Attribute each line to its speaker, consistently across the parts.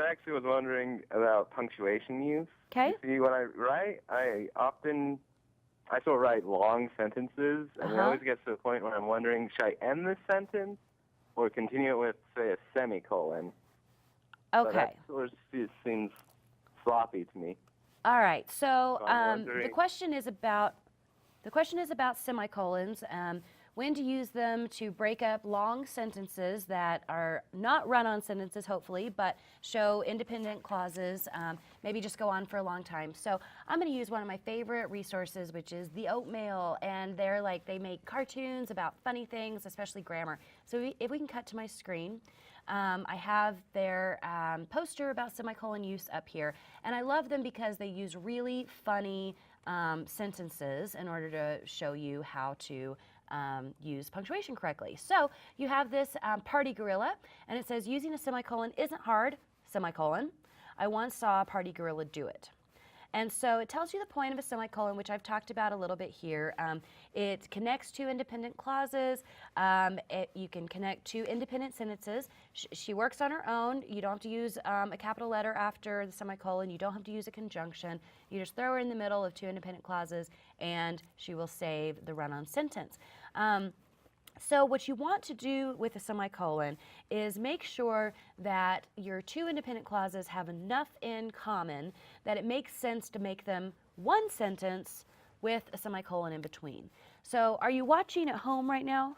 Speaker 1: I actually was wondering about punctuation use.
Speaker 2: Okay.
Speaker 1: You see, when I write, I still write long sentences, and it always gets to the point where I'm wondering, should I end this sentence or continue it with, say, a semicolon?
Speaker 2: Okay.
Speaker 1: So that sort of seems sloppy to me.
Speaker 2: All right. So
Speaker 1: the
Speaker 2: question is about semicolons. When to use them to break up long sentences that are not run-on sentences, hopefully, but show independent clauses, maybe just go on for a long time. So I'm going to use one of my favorite resources, which is the Oatmeal, and they make cartoons about funny things, especially grammar. So if we can cut to my screen, I have their poster about semicolon use up here, and I love them because they use really funny sentences in order to show you how to use punctuation correctly. So you have this party gorilla, and it says, using a semicolon isn't hard, semicolon. I once saw a party gorilla do it. And so it tells you the point of a semicolon, which I've talked about a little bit here. It connects to independent clauses. You can connect to independent sentences. She works on her own. You don't have to use a capital letter after the semicolon. You don't have to use a conjunction. You just throw her in the middle of two independent clauses, and she will save the run-on sentence. So what you want to do with a semicolon is make sure that your two independent clauses have enough in common that it makes sense to make them one sentence with a semicolon in between. So are you watching at home right now?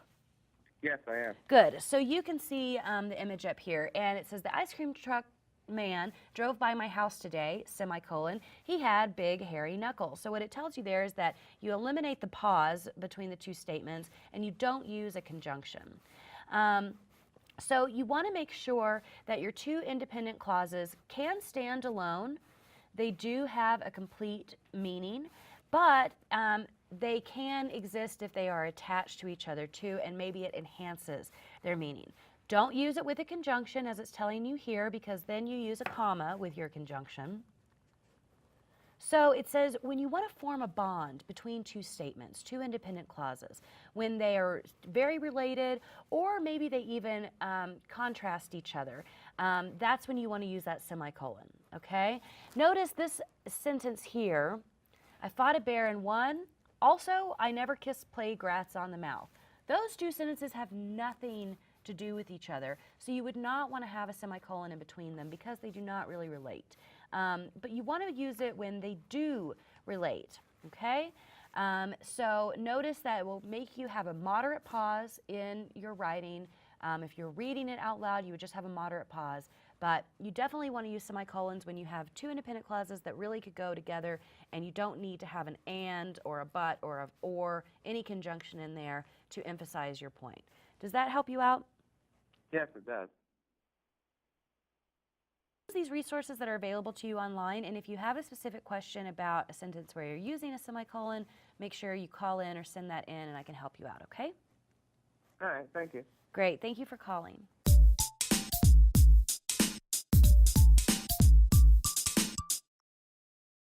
Speaker 1: Yes, I am.
Speaker 2: Good. So you can see the image up here, and it says the ice cream truck man drove by my house today, semicolon. He had big hairy knuckles. So what it tells you there is that you eliminate the pause between the two statements and you don't use a conjunction. So you want to make sure that your two independent clauses can stand alone. They do have a complete meaning, but they can exist if they are attached to each other too, and maybe it enhances their meaning. Don't use it with a conjunction, as it's telling you here, because then you use a comma with your conjunction. So it says when you want to form a bond between two statements, two independent clauses, when they are very related or maybe they even contrast each other, that's when you want to use that semicolon, okay? Notice this sentence here, I fought a bear and won. Also, I never kissed plague rats on the mouth. Those two sentences have nothing to do with each other, so you would not want to have a semicolon in between them because they do not really relate. But you want to use it when they do relate, okay? So notice that it will make you have a moderate pause in your writing. If you're reading it out loud, you would just have a moderate pause, but you definitely want to use semicolons when you have two independent clauses that really could go together, and you don't need to have an and or a but or any conjunction in there to emphasize your point. Does that help you out?
Speaker 1: Yes, it does.
Speaker 2: These resources that are available to you online, and if you have a specific question about a sentence where you're using a semicolon, make sure you call in or send that in and I can help you out, okay?
Speaker 1: All right, thank you.
Speaker 2: Great, thank you for calling.